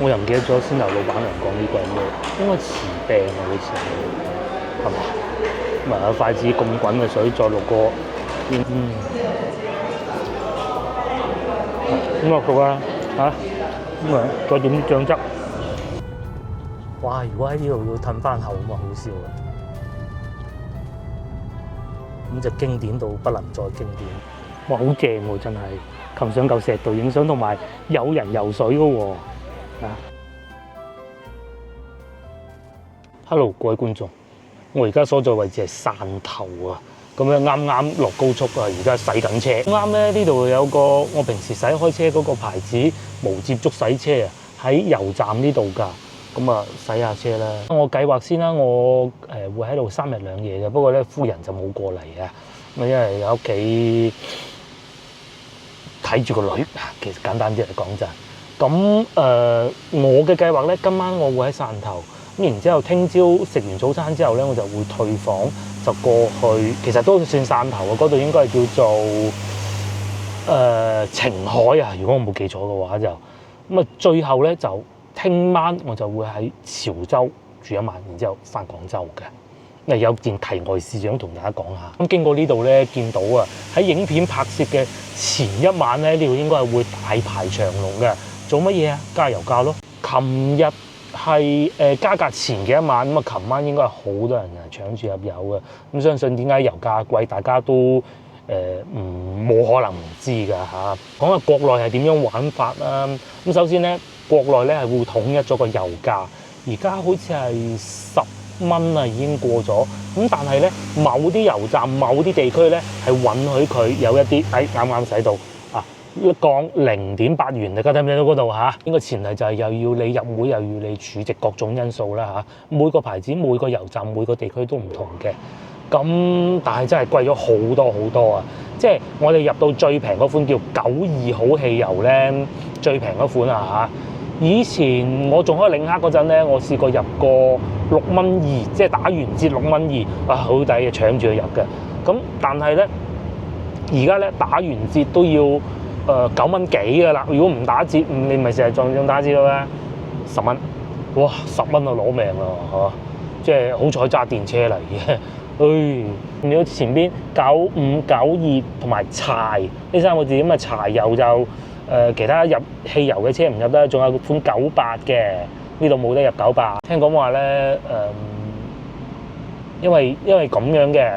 我又唔記得咗先頭老闆娘講呢個係咩，應該慈病啊，好似係嘛？咁啊，筷子咁滾嘅水再落個咁落到啦嚇，咁啊再點啲醬汁。哇！如果喺呢度要褪翻後咁啊，好笑啊！咁就經典到不能再經典。哇！好正喎，真係擒上嚿石度影相，同埋有人游水嘅喎。Hello， 各位觀眾，我而家所在位置係汕頭啊，咁樣啱啱落高速啊，而家洗緊車。啱咧呢度有個我平時開車嗰個牌子無接觸洗車啊，喺油站呢度㗎。咁啊，洗下車啦。我計劃先啦，我會喺度3日2夜嘅，不過咧夫人就冇過嚟啊。咁因為喺屋企睇住個女，其實簡單啲嚟講就係咁。我嘅計劃咧，今晚我會喺汕頭。咁然之後，聽朝食完早餐之後咧，我就會退房，就過去。其實都算汕頭啊，嗰度應該係叫做澄海啊。如果我冇記錯嘅話就咁啊。最後咧就聽晚我就會喺潮州住一晚，然之後翻廣州嘅。有件題外事想同大家講下。咁經過呢度咧，見到啊喺影片拍攝嘅前一晚咧，呢度應該係會大排長龍嘅。做乜嘢啊？加油價咯！琴日係加價前嘅一晚，咁啊，琴晚應該係好多人搶住入油嘅。咁相信點解油價貴，大家都冇可能唔知㗎嚇。講下國內係點樣玩法啦。咁首先咧，國內咧係會統一咗個油價，而家好似係10蚊啊，已經過咗。咁但係咧，某啲油站、某啲地區咧係允許佢有一啲啱啱使到。降0.8元，大家睇唔睇到嗰度嚇？應該前提就係又要你入會，又要你儲值，各種因素啦嚇。每個牌子、每個油站、每個地區都唔同嘅。咁但係真係貴咗好多好多啊！即係我哋入到最平嗰款叫92好汽油咧，最平嗰款啊嚇。以前我仲可以領克嗰陣咧，我試過入過6蚊2，即係打完折6蚊2，啊好抵嘅，搶住去入嘅。咁但係咧，而家咧打完折都要9蚊幾㗎啦。如果唔打折，你咪成日仲打折咯咩？10蚊，哇10蚊就攞命啦嚇！即係好彩揸電車嚟嘅。你好前邊95、92同埋柴呢3個字咁啊，柴油就其他入汽油嘅車唔入得，仲有款98嘅，呢度冇得入98。聽講話咧因為咁樣嘅。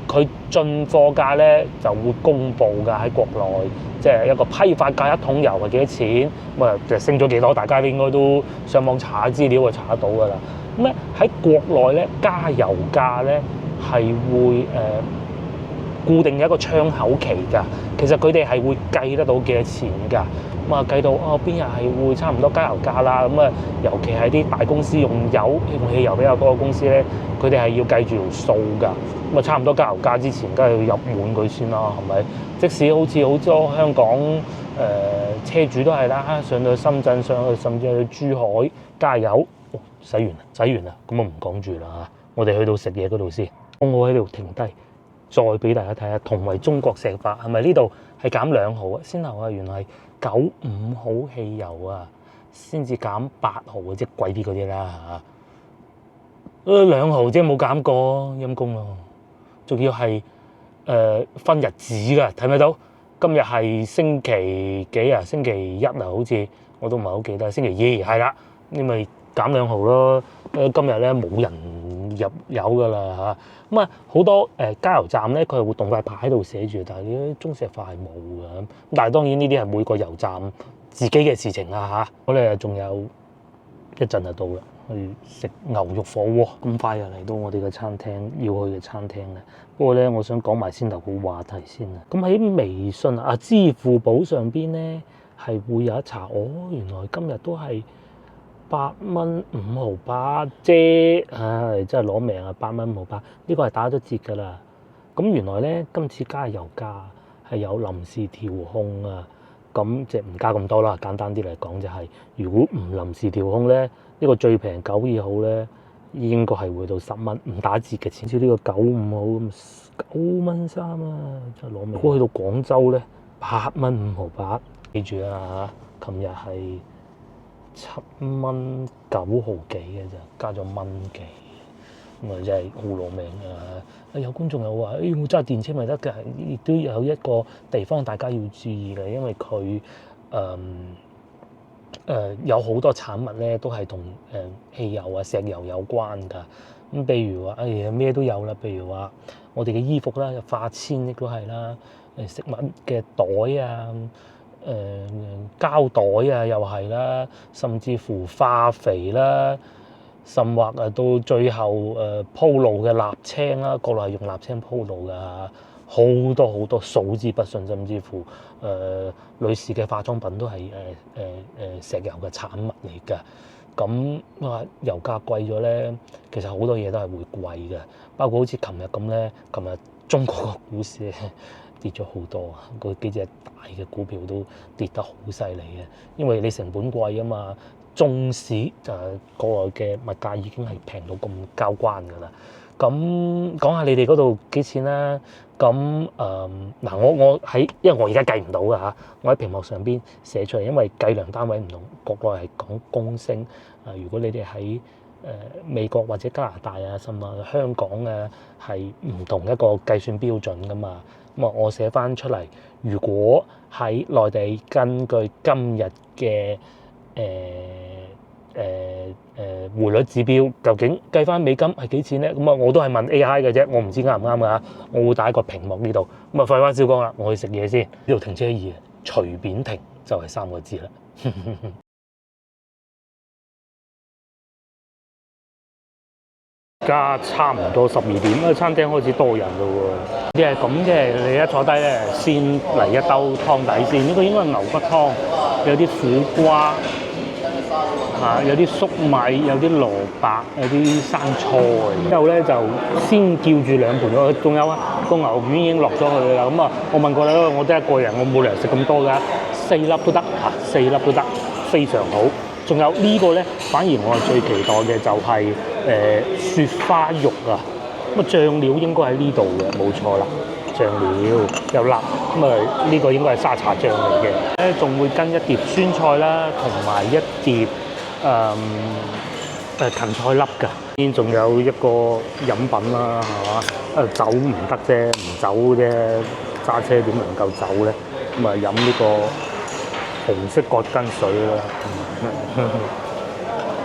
佢進貨價咧就會公布㗎，喺國內，即係一個批發價，一桶油係幾多錢，咁啊就升咗幾多，大家應該都上網查下資料就查得到㗎啦。咁咧喺國內咧加油價咧係會固定嘅一個窗口期㗎，其實佢哋係會計得到幾多錢㗎。咁啊計到邊日係會差唔多加油價啦。咁啊尤其係啲大公司用汽油比較多嘅公司咧，佢哋係要計住條數㗎。咁啊差唔多加油價之前，梗係要入滿佢先啦，係咪？即使好似好多香港車主都係啦，上到去深圳，上去甚至去珠海加油，洗完啦，咁我唔講住啦嚇。我哋去到食嘢嗰度先，我喺度停低。再俾大家睇下，同為中國石化係咪呢度係減2毫啊？先頭啊，原來係95好汽油啊，先至減8毫嘅，即係貴啲嗰啲啦嚇。2毫即係冇減過，陰公咯。仲要係分日子㗎，睇唔睇到？今日係星期幾啊？星期1啊，好似我都唔係好記得。星期2係啦，你咪減2毫咯。今日咧冇人入油㗎啦嚇。咁啊好多加油站咧，佢係會動塊牌喺度寫住，但係啲中石化係冇㗎。但係當然呢啲係每個油站自己嘅事情啦嚇。我哋仲有一陣就到啦，去食牛肉火鍋。咁快就嚟到我哋嘅餐廳，要去嘅餐廳咧。不過咧，我想講埋先頭個話題先啊。咁喺微信啊、支付寶上邊咧，係會有一查。原來今日都係8蚊5毫8啫，唉，真係攞命啊！8蚊5毫8，呢個係打咗折㗎啦。咁原來咧，今次加油價係有臨時調控啊。咁即係唔加咁多啦。簡單啲嚟講就係，如果唔臨時調控咧，呢個最平92號咧，應該係會到10蚊，唔打折嘅錢。似呢個95號咁9蚊3啊，真係攞命。如果去到廣州咧，8蚊5毫8，記住啊嚇，琴日係7.9毫幾嘅咋，加咗蚊幾，咁啊真係好攞命啊！有觀眾又話：我揸電車咪得㗎，亦都有一個地方大家要注意嘅，因為佢有好多產物咧都係同汽油啊、石油有關㗎。咁譬如話，咩都有啦，譬如話我哋嘅衣服啦，化纖亦都係啦，食物嘅袋啊。膠袋啊，又係啦，甚至乎化肥啦，甚或到最後鋪路嘅瀝青啦，國內係用瀝青鋪路㗎，好多好多數之不盡，甚至乎女士嘅化妝品都係石油嘅產物嚟㗎。咁油價貴咗咧，其實好多嘢都係會貴嘅，包括好似琴日咁咧，琴日中國個股市跌咗好多啊！嗰幾隻大嘅股票都跌得好犀利嘅，因為你成本貴啊嘛。縱使國內嘅物價已經係平到咁交關㗎啦。咁講下你哋嗰度幾錢啦？咁嗱，我喺因為我而家計唔到㗎嚇，我喺屏幕上邊寫出嚟，因為計量單位唔同，國內係講公升。如果你哋喺美國或者加拿大啊，甚至香港啊，係唔同一個計算標準㗎嘛。咁我寫翻出嚟，如果喺內地根據今日嘅匯率指標，究竟計翻美金係幾錢咧？咁我都係問 AI 嘅啫，我唔知啱唔啱㗎。我會打一個屏幕呢度。廢話少講啦，我去食嘢先。呢度停車易，隨便停就係3個字啦。而家差唔多12點，餐廳開始多人咯喎。啲係咁嘅，你一坐低咧，先嚟一兜湯底先。呢個應該係牛骨湯，有啲苦瓜有啲粟米，有啲蘿蔔，有啲生菜。之後咧就先叫住2盤咯，仲有個牛肉丸已經落咗去啦。咁我問過你，我得一個人，我冇理由食咁多㗎，4粒都得4粒都得，非常好。仲有呢個咧，反而我係最期待嘅就係雪花肉啊！醬料應該喺呢度嘅，冇錯啦，醬料又辣。呢個應該係沙茶醬嚟嘅。仲會跟一碟酸菜啦，同埋一碟芹菜粒㗎。邊仲有一個飲品啦，係嘛？酒唔得啫，唔走啫，揸車點能夠走咧？飲呢個紅色葛根水啦。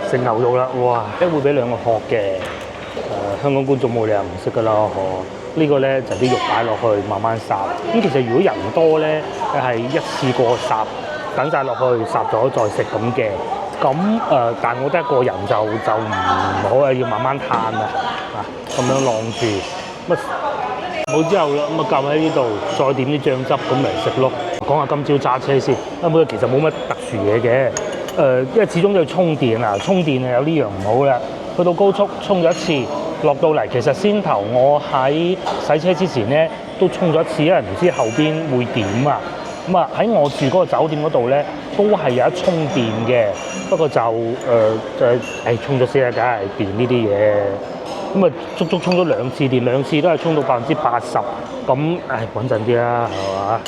食牛肉啦，哇！會俾2個殼嘅，香港觀眾冇理由唔識㗎啦，呢個咧就啲肉擺落去慢慢烚。咁其實如果人多咧，係一次過烚，等晒落去烚咗再食咁嘅。咁但係我得一個人就唔好啊，要慢慢嘆啊，咁樣晾住。好之後啦，夾喺呢度，再點啲醬汁咁嚟食咯。講下今朝揸車先，其實冇乜特殊嘢嘅。因為始終都要充電啊，充電有呢樣唔好啦。去到高速充咗一次，落到嚟其實先頭我喺洗車之前咧都充咗一次，因為唔知後邊會點啊。喺我住嗰個酒店嗰度咧都係有得充電嘅，不過就充咗先啦，梗係電呢啲嘢。足足充咗2次電，2次都係充到80%，咁穩陣啲啦，係嘛？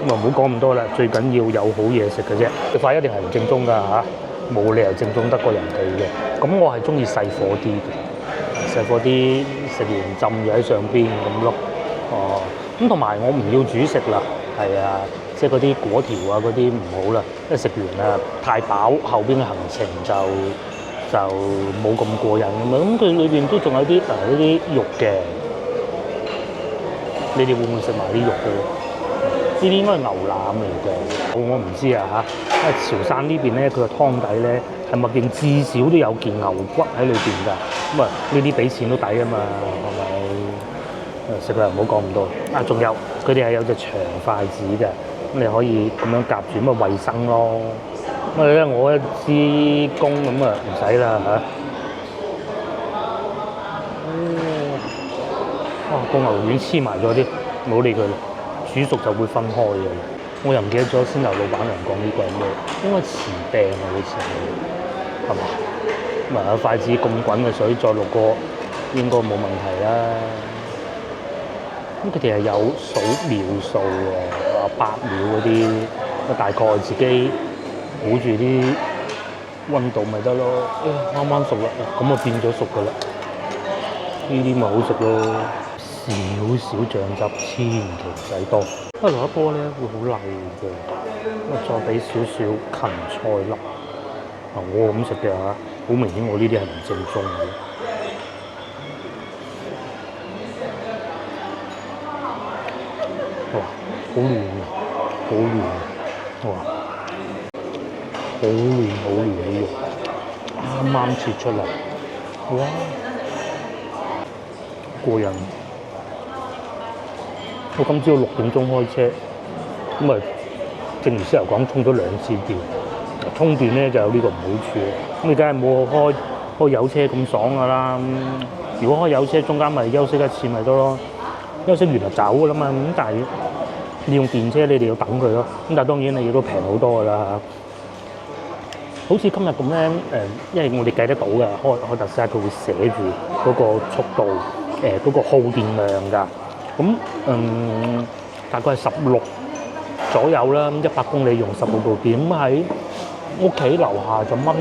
唔好講咁多啦，最緊要有好嘢食嘅啫。食法一定係唔正宗㗎嚇，冇理由正宗得過人哋嘅。咁我係中意細火啲嘅，細火啲食完浸咗喺上邊咁咯。咁同埋我唔要主食啦，係啊，即係嗰啲果條啊嗰啲唔好啦，因為食完啊太飽，後邊嘅行程就冇咁過癮咁啊。咁佢裏邊都仲有啲呢啲肉嘅，你哋會唔會食埋啲肉嘅？呢啲應該係牛腩嚟嘅，我唔知啊嚇。因為潮汕呢邊咧，佢個湯底咧係默認至少都有件牛骨喺裏邊㗎。呢啲俾錢都抵啊嘛，係咪？食啦，唔好講咁多。仲有佢哋係有隻長筷子嘅，咁你可以咁樣夾住，咁衞生咯。我一支公咁唔使啦嚇。個牛丸黐埋咗啲，唔好理佢。煮熟就會分開嘅，我又唔記得咗先頭老闆娘講呢個係咩，應該匙柄啊，好似係嘛？筷子咁滾嘅水再落個應該冇問題啦。咁佢哋係有數秒數嘅，8秒嗰啲，大概自己估住啲温度咪得咯，啱啱熟啦，咁啊變咗熟噶啦，呢啲咪好食咯。少少醬汁，千祈唔使多。一落一波咧會好膩嘅，咁再俾少少芹菜粒。我咁食嘅嚇，好明顯我呢啲係唔正宗嘅。哇，好嫩啊，好嫩啊，哇，好嫩嘅肉，啱啱切出嚟，哇，過癮！我今朝6點鐘開車，咁啊，正如先頭講，充咗2次電。充電咧就有呢個唔好處，咁你梗係冇開油車咁爽噶啦。如果開油車，中間咪休息1次咪得咯，休息完就走噶啦嘛。咁但係你用電車，你哋要等佢咯。咁但係當然你亦都平好多噶啦。好似今日咁咧，因為我哋計得到嘅，開特斯拉佢會寫住嗰個速度，嗰個耗電量㗎。咁大概係16左右啦，100公里用16度電，咁喺屋企樓下就1.2，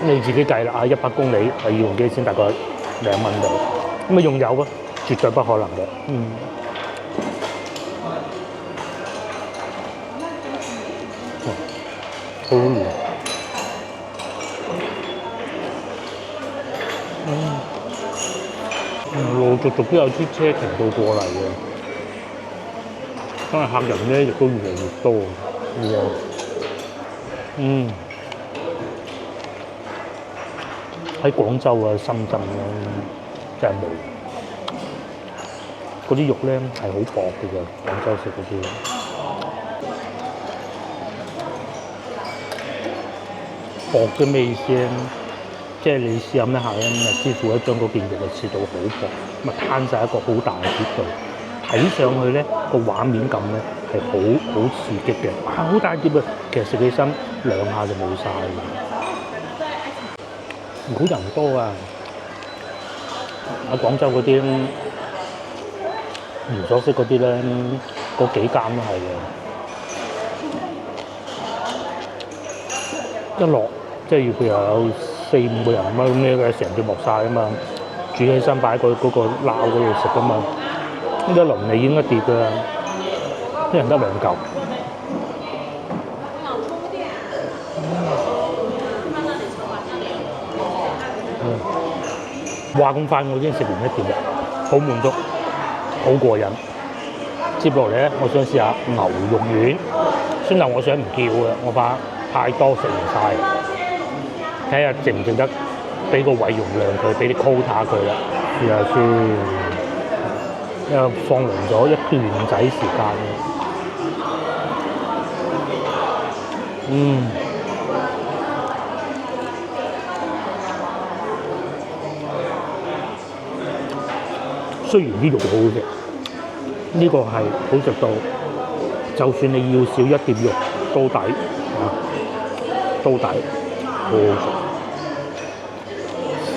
你自己計啦啊！100公里係要用幾錢？大概2蚊度，咁啊用油啊，絕對不可能嘅。好嫩。陸續都有啲車停到過嚟嘅，因為客人咧亦都越嚟越多。喺廣州啊、深圳咧，真係冇。嗰啲肉咧係好薄嘅啫，廣州食嗰啲。薄嘅咩意思咧？即係你試下咩下咧，師傅一將嗰件肉切到好薄，咪攤晒一個好大嘅碟度，睇上去咧個畫面感咧係好刺激嘅，哇！好大碟啊，其實食起身2下就冇晒嘅。好人多啊！喺廣州嗰啲連鎖式嗰啲咧，嗰幾間都係嘅。一落即係譬如有4-5個人咁樣咩嘅，成碟落晒啊嘛，煮起身擺喺嗰個撈嗰度食啊嘛，一輪你已經一碟㗎啦，一人得2嚿。話咁快，我已經食完1碟啦，好滿足，好過癮。接落嚟咧，我想試下牛肉丸。雖然我想唔叫嘅，我怕太多食唔晒，睇下值唔值得俾個胃容量佢，俾啲 quota 佢啦。試下先，因為放涼咗一段仔時間。雖然啲肉好好食，呢個係好食到，就算你要少1碟肉都抵啊，都抵，好好食。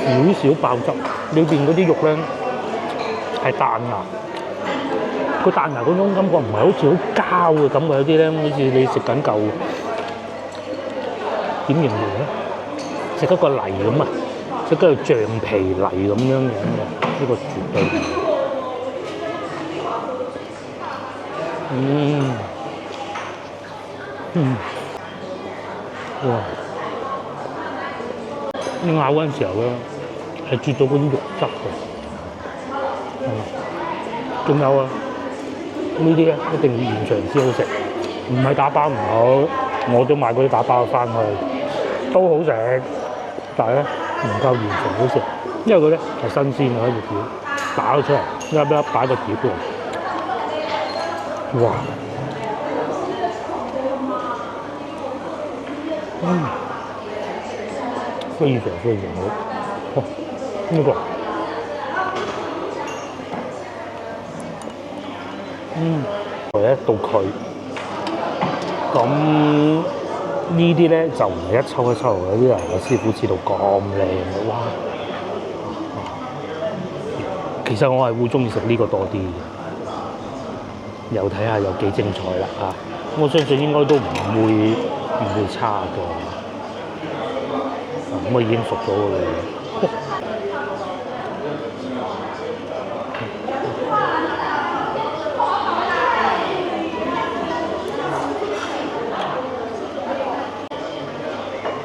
少少爆汁，裏邊嗰啲肉咧係彈牙，個彈牙嗰種感覺唔係好似好膠嘅感覺，有啲咧好似你食緊嚿點形容咧？食一個泥咁啊，食一個橡皮泥咁樣嘅，呢個絕對。哇！你咬嗰陣時候咧，係啜到嗰啲肉汁嘅。仲有啊，呢啲咧一定要現場先好食，唔係打包唔好。我都買嗰啲打包翻去，都好食，但係咧唔夠現場好食，因為佢咧係新鮮嘅喺條片打咗出嚟，一粒粒擺個碟度。哇！非常好。哇！呢個嚟咧到佢，咁呢啲咧就唔係一抽一抽嘅，呢啲係我師傅切到咁靚嘅，哇！其實我係會中意食呢個多啲嘅，又睇下有幾精彩啦嚇！我相信應該都唔會差嘅。咁啊已經熟咗㗎啦。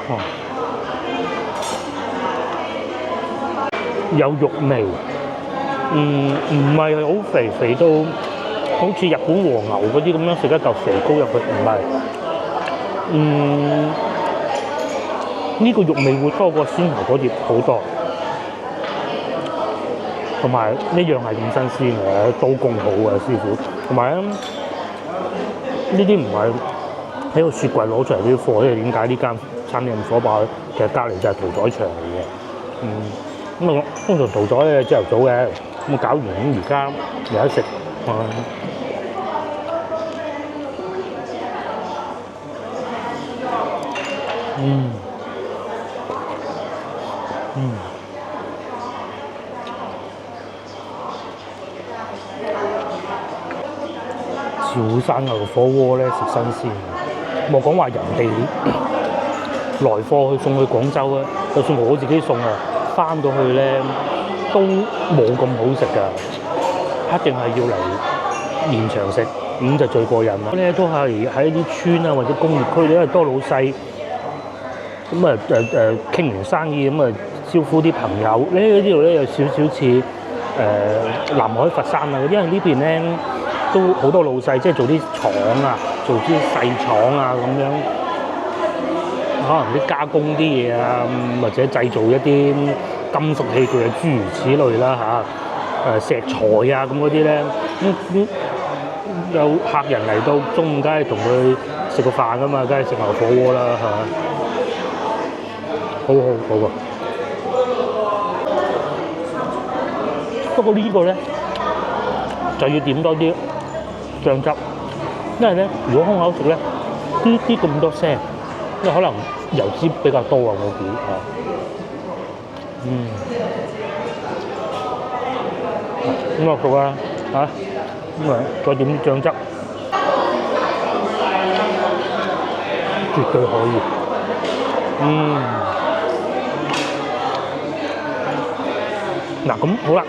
哦，有肉味，唔係好肥，肥到好似日本和牛嗰啲咁樣食一嚿肥膏入去，唔係。呢個肉味會多過鮮頭嗰碟好多，同埋呢樣係咁新鮮嘅，刀工好嘅師傅，同埋呢啲唔係喺個雪櫃攞出嚟啲貨，因為點解呢間餐廳咁火爆？其實隔離就係屠宰場嚟嘅。咁啊，通常屠宰咧朝頭早嘅，咁搞完咁而家有得食。潮汕牛火鍋咧食新鮮，莫講話人哋來貨去送去廣州啊，就算我自己送啊，翻到去咧都冇咁好食㗎，一定係要嚟現場食，咁就最過癮啦。咧都係喺啲村啊或者工業區，因為多老細，咁啊傾完生意咁啊招呼啲朋友。呢度咧有少少似南海佛山啊，因為呢邊咧都好多老細，即係做啲廠啊，做啲細廠啊咁樣，可能啲加工啲嘢啊，或者製造一啲金屬器具啊，諸如此類啦石材啊咁嗰啲咧，有客人嚟到中午，梗係同佢食個飯㗎嘛，梗係食牛火鍋啦，係嘛？好啊！不過呢個咧就要點多啲醬汁，因為咧如果空口食咧，啲咁多聲，因為可能油脂比較多啊，我估咁落熟啦咁啊再點啲醬汁，絕對可以。嗱咁好啦。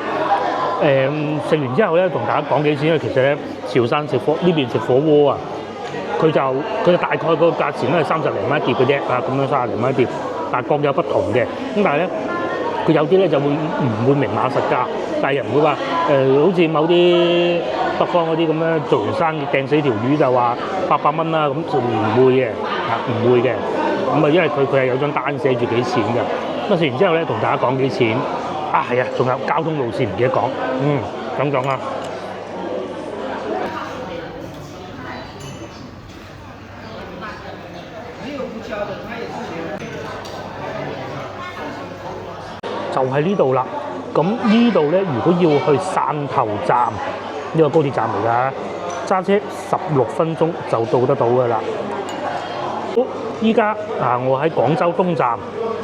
食完之後咧，同大家講幾錢，因為其實咧潮汕呢邊食火鍋啊，佢就大概個價錢都係30零蚊一碟嘅啫，咁樣30零蚊一碟，但係各有不同嘅。咁但係咧，佢有啲咧就會唔會明碼實價，但係又唔會話好似某啲北方嗰啲咁樣做完生意掟死條魚就話800蚊啦，咁就唔會嘅，唔會嘅。咁啊，因為佢係有張單寫住幾錢嘅。咁啊食完之後咧，同大家講幾錢。係啊，仲有交通路線唔記得講，咁講啦。就喺呢度啦。咁呢度咧，如果要去汕頭站，呢個高鐵站嚟㗎，揸車16分鐘就到得到㗎啦。依家我喺廣州東站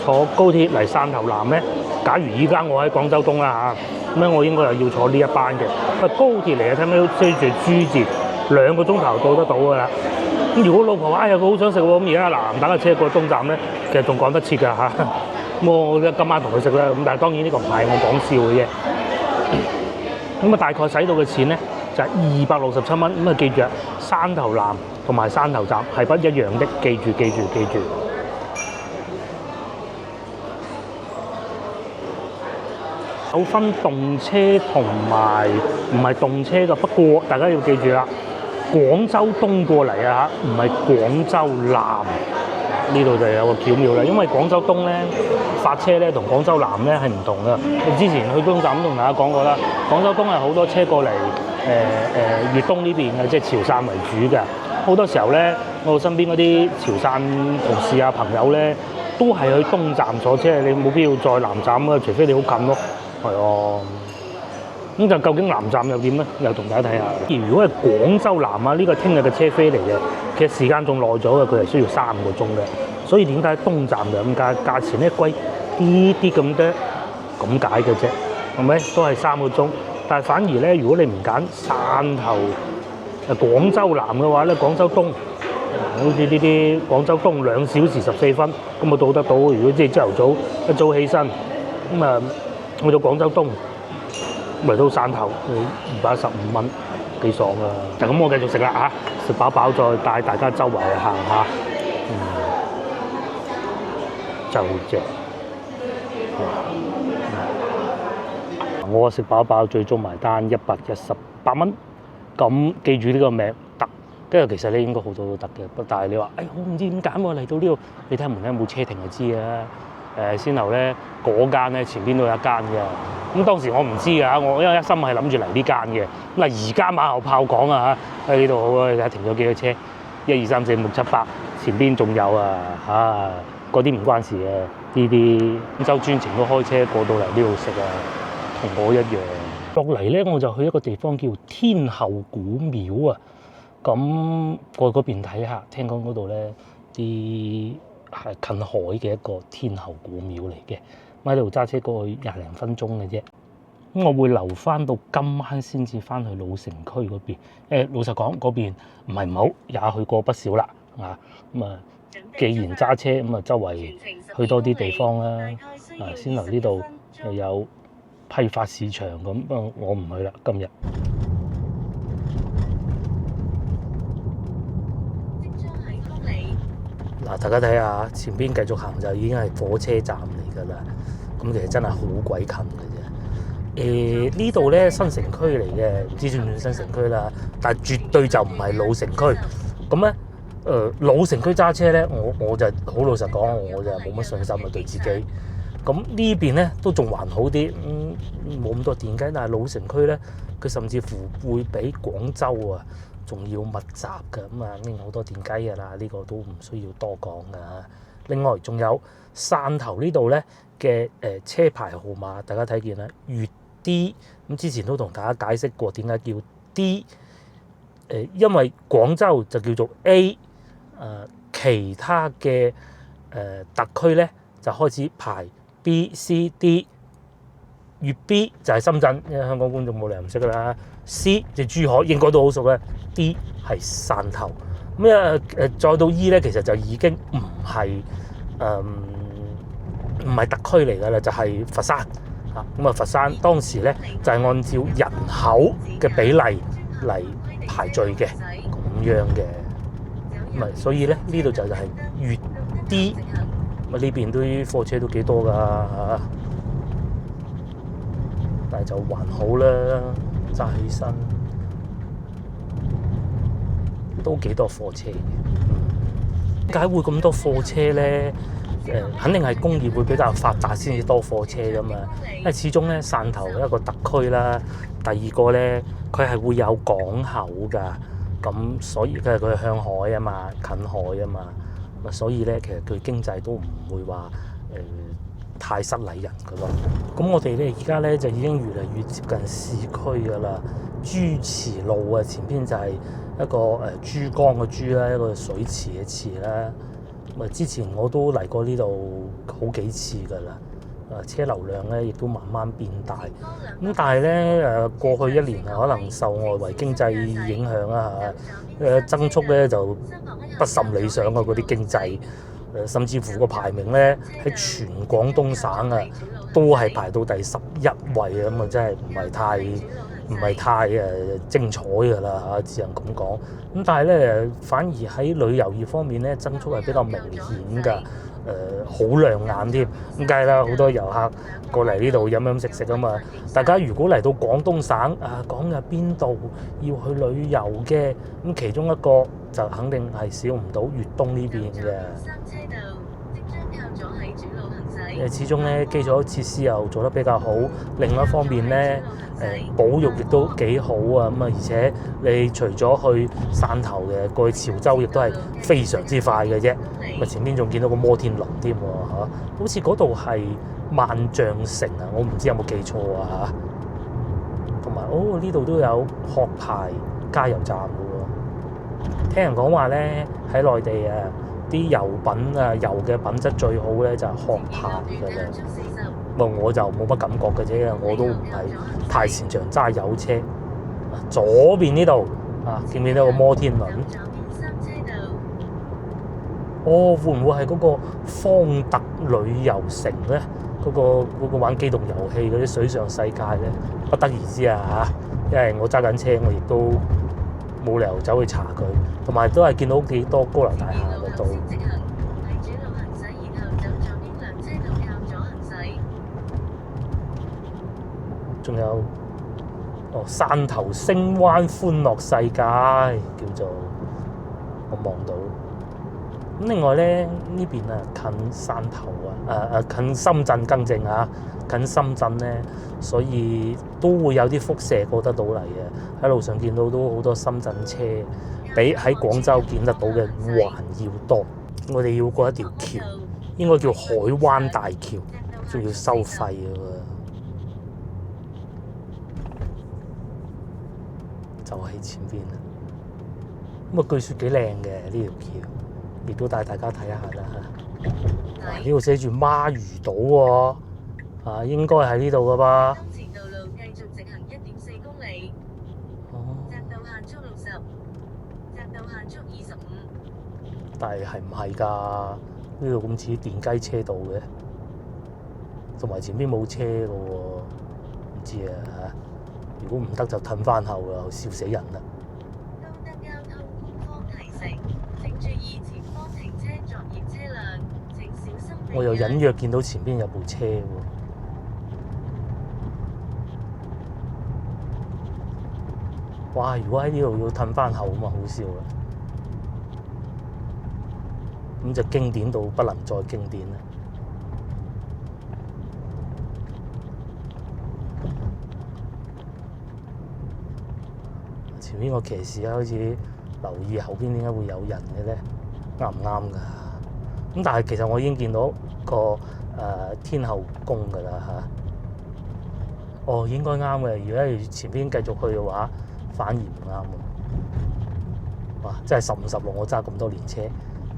坐高鐵嚟汕頭南咧。假如依家我喺廣州東啦咁咧我應該又要坐呢一班嘅。高鐵嚟啊，睇唔睇到追住珠字2個鐘頭到得到㗎啦。咁如果老婆話佢好想食喎，咁而家南打架車過東站咧，其實仲趕得切㗎嚇。咁我今晚同佢食啦。咁但係當然呢個唔係我講笑嘅啫。咁大概使到嘅錢咧就係267蚊。咁記住汕頭南同埋汕頭站係不一樣的，記住。有分動車同埋唔係動車嘅，不過大家要記住啦，廣州東過嚟唔係廣州南，呢度就有個巧妙啦。因為廣州東咧發車咧同廣州南咧係唔同嘅。你之前去東站都同大家講過啦，廣州東係好多車過嚟粵東呢邊嘅，即係潮汕為主嘅。好多時候咧，我身邊嗰啲潮汕同事啊朋友咧，都係去東站坐車，你冇必要再南站啊，除非你好近咯。係啊，咁就究竟南站又點咧？又同大家睇下。如果係廣州南呢個聽日嘅車飛嚟嘅，其實時間仲耐咗嘅，佢係需要3個鐘嘅。所以點解東站就咁價錢咧貴啲咁多咁解嘅啫，係咪？都係3個鐘。但係反而咧，如果你唔揀汕頭廣州南嘅話咧，廣州東好似呢啲廣州東2小時14分，咁我到得到。如果即係朝頭早一早起身，咁啊去到廣州東，嚟到汕頭215蚊，幾爽啊！就咁我繼續食啦嚇，食飽飽再帶大家周圍去行下，就正。我食飽飽，最終埋單118蚊。咁記住呢個名得，跟住其實咧應該好多都得嘅，但係你話，我唔知點揀喎，嚟到呢度，你睇下門口有冇車停就知啊。先後咧嗰間咧前邊都有一間嘅，咁當時我唔知㗎，我因為一心係諗住嚟呢間嘅。咁而家馬後炮講啊嚇，喺呢度好啊，睇下停咗幾多車，1、2、3、4、5、6、7、8，前邊仲有啊嗰啲唔關事嘅，呢啲廣州專程都開車過到嚟呢度食啊，同我一樣。落嚟咧我就去一個地方叫天后古廟啊，咁過嗰邊睇下，聽講嗰度咧啲係近海嘅一個天后古廟嚟嘅，喺度揸車過去20零分鐘嘅啫。咁我會留翻到今晚先至翻去老城區嗰邊。老實講嗰邊唔係唔好，也去過不少啦。咁啊，既然揸車咁啊，周圍去多啲地方啦。先嚟呢度又有批發市場咁，不過我唔去啦今日。嗱，大家睇下前邊繼續行就已經係火車站嚟㗎啦。咁其實真係好鬼近嘅啫。呢度咧新城區嚟嘅，唔知算唔算新城區啦。但係絕對就唔係老城區。咁咧，老城區揸車咧，我就好老實講，我就冇乜信心啊對自己。咁呢邊咧都仲還好啲，冇咁多電雞。但係老城區咧，佢甚至乎會比廣州啊仲要密集㗎。咁啊，拎好多電雞㗎啦，呢個都唔需要多講㗎。另外仲有汕頭呢度咧嘅車牌號碼，大家睇見啦，粵 D。咁之前都同大家解釋過點解叫 D。因為廣州就叫做 A，其他嘅特區咧就開始排 B、C、D。粵 B 就係深圳，因為香港觀眾冇理由唔識㗎啦。C 就珠海，應該都好熟咧。D 係汕頭。咁再到 E 咧，其實就已經唔係特區嚟㗎啦，就係佛山。咁啊，佛山當時咧就係按照人口嘅比例嚟排序嘅，咁樣嘅。咁所以咧呢度就係粵 D。咁呢邊啲貨車都幾多㗎嚇。但係就還好啦，揸起身都幾多貨車嘅。點解會咁多貨車咧？肯定係工業會比較發達先至多貨車㗎嘛。因為始終咧汕頭一個特區啦，第二個咧佢係會有港口㗎，咁所以佢係向海啊嘛，近海啊嘛，所以咧其實佢經濟都唔會話太失禮人㗎咯。咁我哋咧而家咧就已經越嚟越接近市區㗎啦。珠池路啊，前邊就係一個珠江嘅珠啦，一個水池嘅池啦。咁之前我都嚟過呢度好幾次㗎啦。車流量咧亦都慢慢變大。咁但係咧過去1年可能受外圍經濟影響啊增速咧就不甚理想啊，嗰啲經濟。甚至乎個排名咧喺全廣東省啊，都係排到第11位啊！咁啊，真係唔係太精彩㗎啦嚇，只能咁講。咁但係咧，反而喺旅遊業方面咧，增速係比較明顯㗎，好亮眼添。咁梗係啦，好多遊客過嚟呢度飲食啊嘛。大家如果嚟到廣東省講嘅邊度要去旅遊嘅，咁其中一個就肯定係少唔到粵東呢邊嘅。始終咧基礎設施又做得比較好，另外一方面咧保育亦都幾好啊。咁啊，而且你除咗去汕頭嘅，過去潮州亦都係非常之快嘅啫。咁啊，前面仲見到個摩天輪添喎嚇，好似嗰度係萬象城啊，我唔知有冇記錯啊嚇。同埋呢度都有殼牌加油站嘅喎。聽人講話咧喺內地啲油嘅品質最好咧就係殼牌㗎啦。我就冇乜感覺嘅啫，我都唔係太擅長揸油車。左邊呢度見唔見到個摩天輪？哦，會唔會係嗰個方特旅遊城咧？嗰個玩機動遊戲嗰啲水上世界咧，不得而知啊嚇！因為我揸緊車，我亦都冇理由走去查佢，同埋都係見到幾多高樓大廈嗰度。仲有汕頭星灣歡樂世界叫做我望到。咁另外咧呢邊啊近汕頭近深圳更正啊，近深圳咧，所以都會有啲輻射過得到嚟嘅。喺路上見到都好多深圳車，比喺廣州見得到嘅還要多。我哋要過一條橋，應該叫海灣大橋，仲要收費嘅喎。就喺前邊啦。咁啊據說幾靚嘅呢條橋。亦都帶大家睇下啦嚇，呢度寫住孖魚島喎，應該喺呢度噶吧？東前道路繼續直行1.4公里，匝道限速60，匝道限速25。但係唔係㗎？呢度咁似電雞車道嘅，同埋前邊冇車嘅喎，唔知啊嚇。如果唔得就褪翻後啦，笑死人啦！高德交通官方提醒：請注意前方停車作業車輛，請小心。我又隱約見到前邊有部車喎。哇！如果喺呢度要褪翻後咁啊，好笑啦！咁就經典到不能再經典啦。前面個騎士啊，開始留意後邊點解會有人嘅咧？啱唔啱㗎？咁但係其實我已經見到個天后宮㗎啦嚇。哦，應該啱嘅。如果係前邊繼續去嘅話，反而唔啱喎。哇！真係15、16，我揸咁多年車，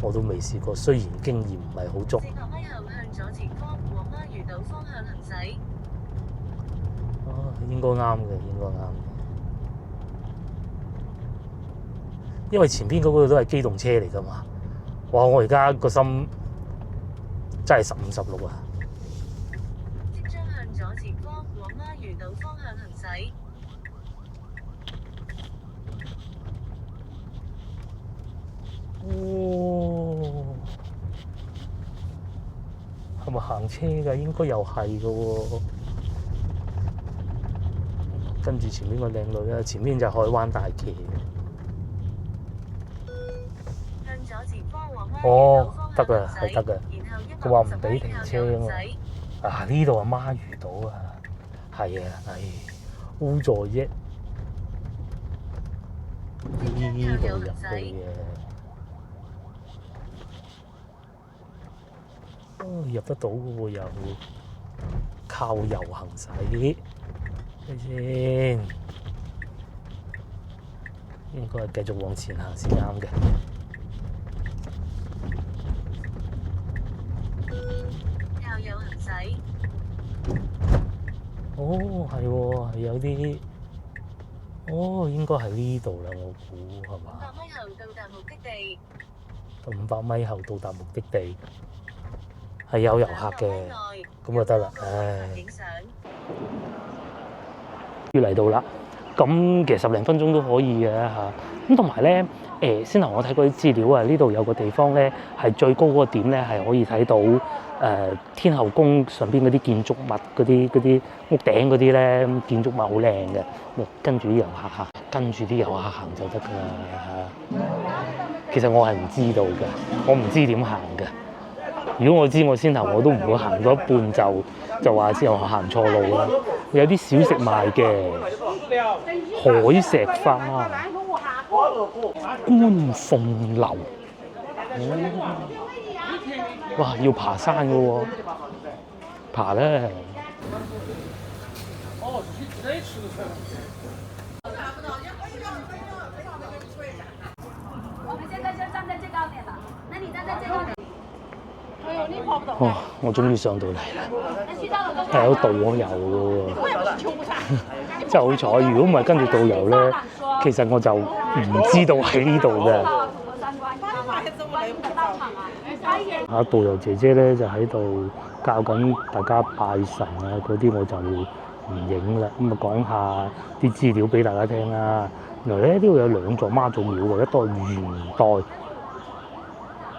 我都未試過。雖然經驗唔係好足。400米後向左前方往孖魚島方向行駛。哦，應該啱嘅，應該啱。因為前邊嗰個都係機動車嚟㗎嘛，哇！我而家個心真係15、16啊！即將向左前方往孖魚島方向行駛。哦，係咪行車㗎？應該又係㗎喎。跟住前面個靚女啊，前面就係海灣大橋。哦，得㗎，係得㗎。佢話唔俾停車啊嘛。啊，呢度係孖魚島啊，係啊，係烏在益呢度入去嘅。哦，入得到嘅喎，又靠右行駛，睇先。應該係繼續往前行先啱嘅。哦，係喎，係有啲，哦，應該係呢度啦，我估係嘛？500米後到達目的地。500米後到達目的地，係有遊客嘅，咁就得啦。唉，要嚟到啦，咁其實10零分鐘都可以嘅嚇。咁同埋咧，先頭我睇過啲資料啊，呢度有個地方咧係最高嗰個點咧係可以睇到。天后宮上邊嗰啲建築物，嗰啲屋頂嗰啲咧，建築物好靚嘅。跟住啲遊客行，跟住啲遊客行就得㗎啦嚇。其實我係唔知道嘅，我唔知點行嘅。如果我知，我先頭我都唔會行咗一半就話之後行錯路啦。有啲小食賣嘅，海石花、觀鳳樓。哇！要爬山嘅喎，爬咧。哦，我終於上到嚟啦！係有導遊嘅喎，真係好彩。如果唔係跟住導遊咧，其實我就唔知道喺呢度嘅。導遊姐姐咧就喺度教緊大家拜神啊嗰啲，我就唔影啦。咁啊講下啲資料俾大家聽啦。原來咧呢度有2座媽祖廟喎，一個係元代，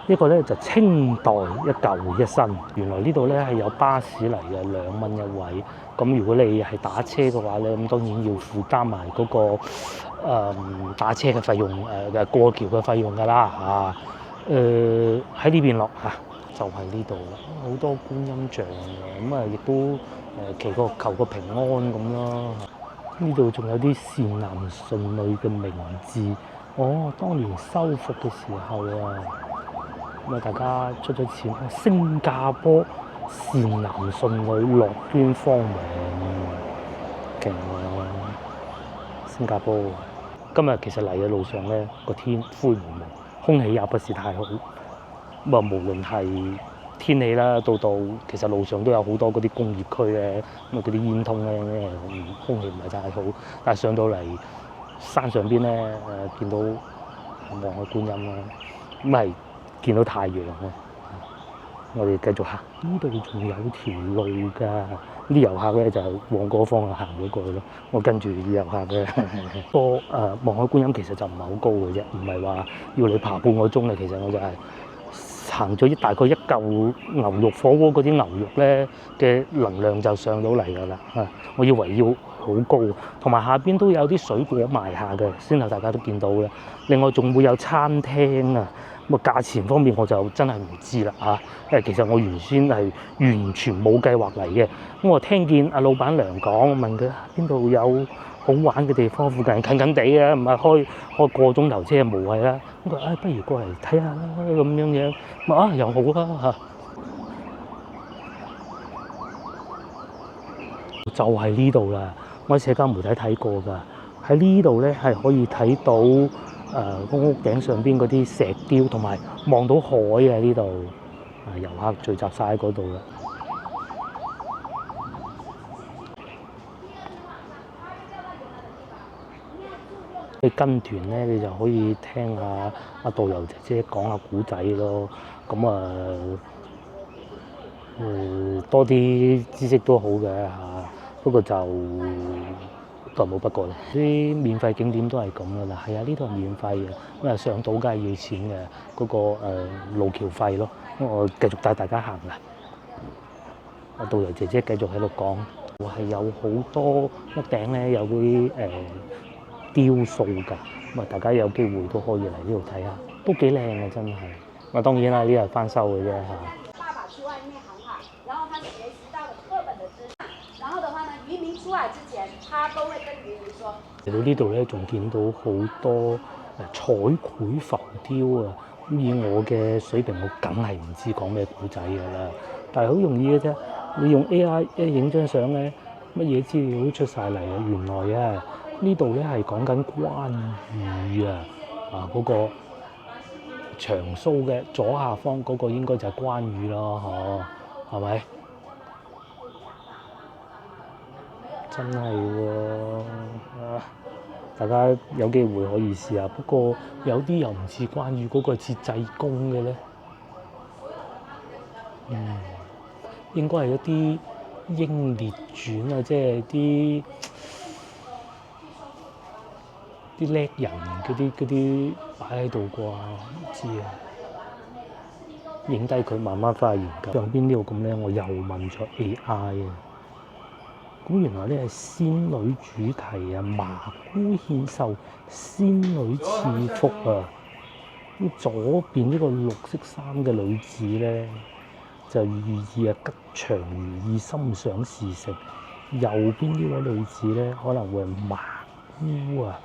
一個咧就清代一舊一新。原來呢度咧係有巴士嚟嘅，2蚊一位。咁如果你係打車嘅話咧，咁當然要負擔埋嗰個打車嘅費用，過橋嘅費用㗎啦嚇。喺呢邊落嚇，就係呢度啦，好多觀音像嘅，咁啊亦都祈個求個平安咁咯。呢度仲有啲善男信女嘅名字，當年修復嘅時候啊，咁啊大家出咗錢，新加坡善男信女樂捐荒名，勁啊！新加坡今日其實嚟嘅路上咧，個天灰蒙蒙，空氣也不是太好。咁啊，無論係天氣啦，到其實路上都有好多嗰啲工業區咧，咁啊嗰啲煙囪咧，空氣唔係太好。但係上到嚟山上邊咧，見到望海觀音啦，咁係見到太陽啊！我哋繼續行，呢度仲有條路㗎。啲遊客咧就往嗰方向行咗過去咯。我跟住啲遊客嘅。望海觀音其實就唔係好高嘅啫，唔係話要你爬半個鐘嘅。其實我就係行咗大概1嚿牛肉火鍋嗰啲牛肉咧嘅能量就上到嚟㗎啦。我以為要好高，同埋下邊都有啲水果賣下嘅，先頭大家都見到嘅。另外仲會有餐廳啊。咁啊，價錢方面我就真係唔知啦嚇，因為其實我原先係完全冇計劃嚟嘅。咁我聽見阿老闆娘講，我問佢邊度有好玩嘅地方，附近近近地嘅，唔係開個鐘頭車無謂啦。咁佢不如過嚟睇下啦咁樣樣，又好啦嚇。就係呢度啦，我喺社交媒體睇過㗎，喺呢度咧係可以睇到。公屋頂上邊嗰啲石雕，同埋望到海啊！呢度遊客聚集晒喺嗰度啦。你跟團咧，你就可以聽下阿導遊姐姐講下古仔咯。咁多啲知識都好嘅嚇，不過就代冇不過啦，啲免費景點都係咁噶啦。係啊，呢度係免費嘅，咁啊上島梗係要錢嘅，嗰個路橋費咯。咁我繼續帶大家行啦。阿導遊姐姐繼續喺度講，係有好多屋頂咧有嗰啲雕塑㗎，咁啊大家有機會都可以嚟呢度睇下，都幾靚嘅真係。咁啊當然啦，呢係翻修嘅啫嚇。爸爸去外面航海，然後他學習到了課本的知識，然後的話呢，漁民出海之前，他都會跟漁民說。嚟到呢度咧，仲見到好多彩繪浮雕啊！咁以我嘅水平，我梗係唔知講咩古仔㗎啦。但係好容易嘅啫，你用 AI 一影張相咧，乜嘢資料都出晒嚟啊！原來啊，呢度咧係講緊關羽啊，嗰個長鬚嘅左下方嗰個應該就係關羽咯，係咪？真係喎，大家有機會可以試下。不過有啲又唔似關羽嗰個似濟公嘅咧，應該係一啲英烈傳啊，即係啲叻人嗰啲擺喺度啩，唔知啊。影低佢慢慢翻去研究。上邊呢度咁咧，我又問咗 AI 啊。咁原來呢係仙女主題啊，麻姑獻壽，仙女賜福啊。咁左邊呢個綠色衫嘅女子咧，就寓意吉祥如意、心想事成。右邊呢位女子咧，可能會係麻姑啊，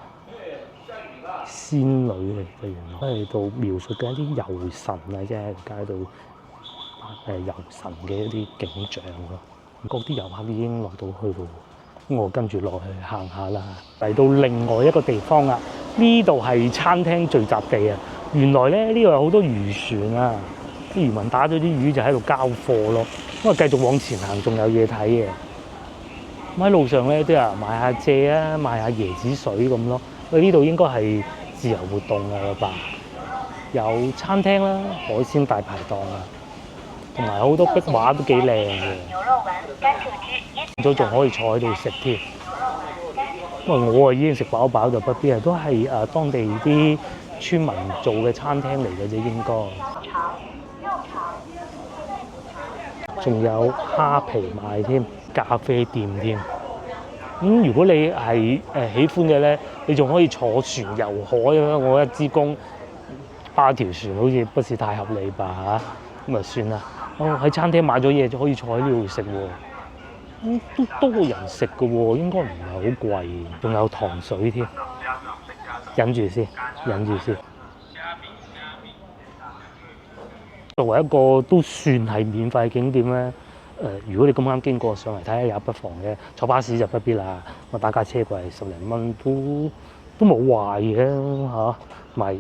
仙女嚟嘅。原來喺度描述緊一啲遊神啊，即係喺度遊神嘅一啲景象咯。嗰啲遊客已經落到去咯，我跟住落去行下啦。嚟到另外一個地方啦，呢度係餐廳聚集地啊。原來咧呢度有好多漁船啊，啲漁民打咗啲魚就喺度交貨咯。咁啊繼續往前行，仲有嘢睇嘅。咁喺路上咧都有人賣下蔗啊，賣下椰子水咁咯。呢度應該係自由活動㗎吧。有餐廳啦，海鮮大排檔啊，同埋好多壁畫都幾靚嘅。咗仲可以坐喺度食添。因為我已經食飽飽就不必啊，都係當地啲村民做嘅餐廳嚟嘅啫，應該。仲有蝦皮賣添，咖啡店添。如果你係喜歡嘅咧，你仲可以坐船遊海啊！我一支公巴條船好似不是太合理吧嚇，咁啊算啦。喺餐廳買咗嘢就可以坐喺呢度食喎，都多人食嘅喎，應該唔係好貴。仲有糖水添，忍住先，忍住先。作為一個都算係免費景點咧，如果你咁啱經過上嚟睇下也不妨嘅，坐巴士就不必啦。我打架車過嚟10零蚊都冇壞嘅嚇，咪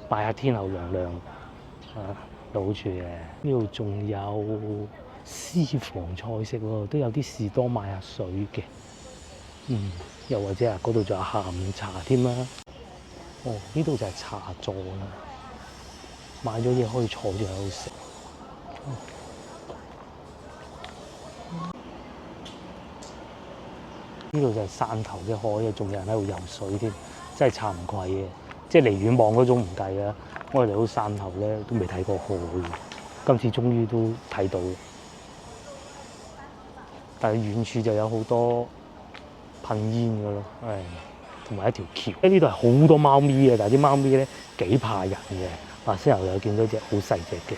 拜下天后娘娘有好處嘅。呢度仲有私房菜食喎，都有啲士多賣下水嘅。又或者嗰度仲有下午茶添啦。呢度就係茶座啦。買咗嘢可以坐住喺度食。呢度就係汕頭嘅海啊，仲有人喺度游水添，真係慚愧嘅。即係離遠望嗰種唔計啊，我哋嚟到汕頭咧都未睇過海，今次終於都睇到。但係遠處就有好多噴煙嘅咯，同埋一條橋。呢度係好多貓咪嘅，但係啲貓咪咧幾怕人嘅。先頭又見到隻好細隻嘅。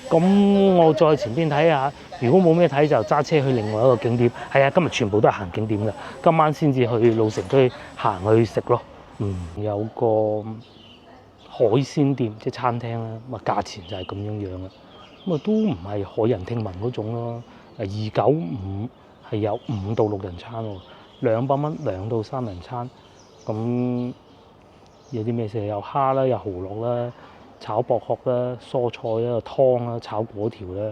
咁我再前邊睇下，如果冇咩睇就揸車去另外一個景點。係啊，今日全部都係行景點㗎，今晚先至去老城區行去食咯。有個海鮮店即係餐廳啦，價錢就係咁樣啦。都唔係駭人聽聞嗰種咯。295係有5到6人餐喎，200蚊2到3人餐。咁有啲咩食？有蝦啦，有蠔烙啦。炒薄殼啦、蔬菜啦、湯啦、炒粿條啦，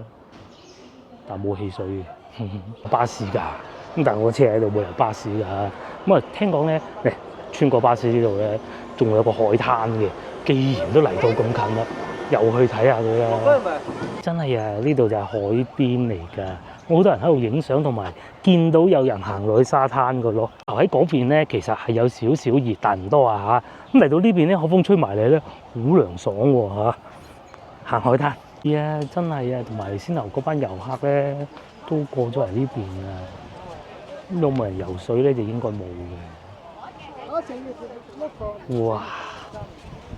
但冇汽水嘅，巴士㗎。但係我車喺度冇有巴士㗎。聽講咧，穿過巴士呢度咧，仲有個海灘嘅。既然都嚟到咁近啦，又去睇下佢啦。真係啊，呢度就係海邊嚟㗎。好多人喺度影相，同埋見到有人行落去沙灘㗎咯。喺嗰邊咧，其實係有少少熱，但唔多啊嚇。咁嚟到呢邊咧，海風吹埋嚟咧，好涼爽喎嚇。行海灘，真係啊，同埋先頭嗰班遊客咧都過咗嚟呢邊啊。有冇人游水咧？就應該冇嘅。哇！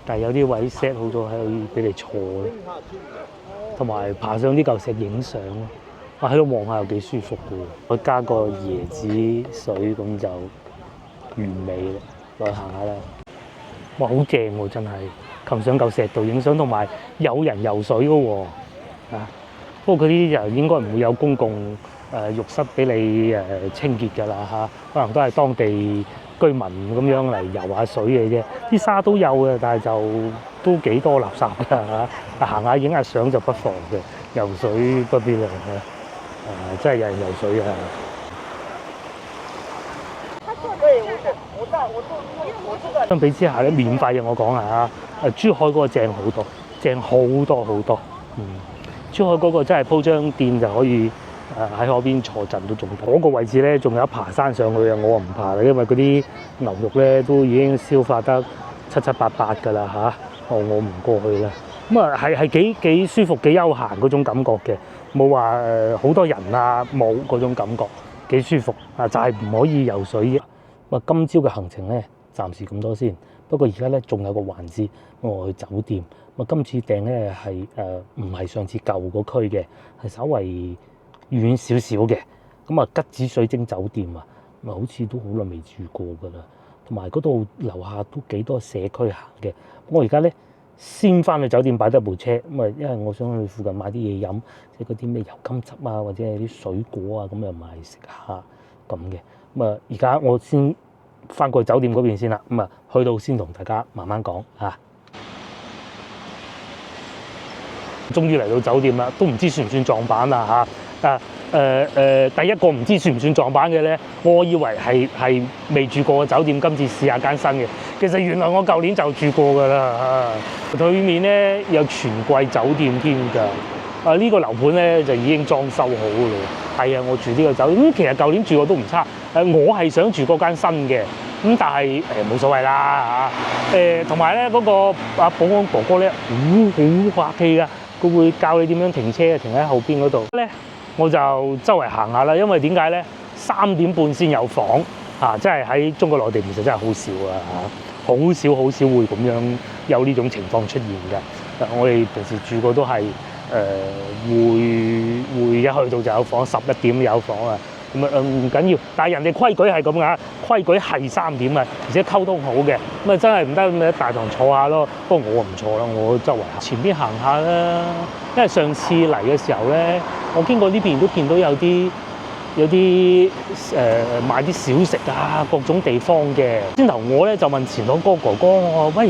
但係有啲位 set 好咗喺度俾你坐，同埋爬上啲嚿石影相。喺度望下又幾舒服嘅喎，我加個椰子水咁就完美啦，再行下啦。哇，好正喎，真係擒上嚿石度影相，同埋有人游水嘅喎。不過嗰啲就應該唔會有公共浴室俾你清潔㗎啦嚇，可能都係當地居民咁樣嚟游下水嘅啫。啲沙都有嘅，但係就都幾多垃圾㗎嚇。行下影下相就不妨嘅，游水不必啦嚇。真係有人游水啊！相比之下咧，免費嘅我講下珠海嗰個正好多，正好多好多。珠海嗰個真係鋪張墊就可以喺海邊坐陣都仲多。嗰個位置咧，仲有一爬山上去啊！我唔爬啦，因為嗰啲牛肉咧都已經消化得七七八八㗎啦嚇。我唔過去啦。係幾舒服、幾悠閒嗰種感覺嘅。冇話好多人啊，冇嗰種感覺，幾舒服就係唔可以游水。今朝嘅行程咧，暫時咁多先。不過而家咧仲有個環節，我去酒店。今次訂咧係唔係上次舊嗰區嘅，係稍為遠少少嘅。吉子水晶酒店啊，好似都好耐未住過㗎啦。同埋嗰度樓下都幾多社區行嘅。我而家咧，先翻去酒店擺低部車，因為我想去附近買啲嘢飲，即係嗰啲咩油甘汁啊，或者係啲水果啊，咁又買食下咁嘅。而家我先翻過去酒店嗰邊先啦。去到先同大家慢慢講嚇。終於嚟到酒店啦，都唔知算唔算撞板啦嚇。第一個唔知算唔算撞板嘅咧，我以為係未住過嘅酒店，今次試下間新嘅。其實原來我舊年就住過㗎啦。對面咧有全季酒店添㗎。呢個樓盤咧就已經裝修好㗎啦。係啊，我住呢個酒店。咁其實舊年住過都唔差。我係想住嗰間新嘅，咁但係冇所謂啦嚇。同埋咧嗰個保安哥哥咧，好客氣㗎，佢會教你點樣停車，停喺後邊嗰度咧。我就周圍行下啦，因為點解咧？3點半先有房嚇，即係喺中國內地其實真係好少啊嚇，好少會咁樣有呢種情況出現嘅。我哋平時住過都係會一去到就有房，11點有房啊。咁唔緊要，但係人哋規矩係咁㗎，規矩係3點啊，而且溝通好嘅。咁真係唔得咁喺大堂坐下咯。不過我唔坐啦，我周圍前邊行下啦。因為上次嚟嘅時候咧，我經過呢邊都見到有啲賣啲小食啊，各種地方嘅。先頭我咧就問前台哥哥，我話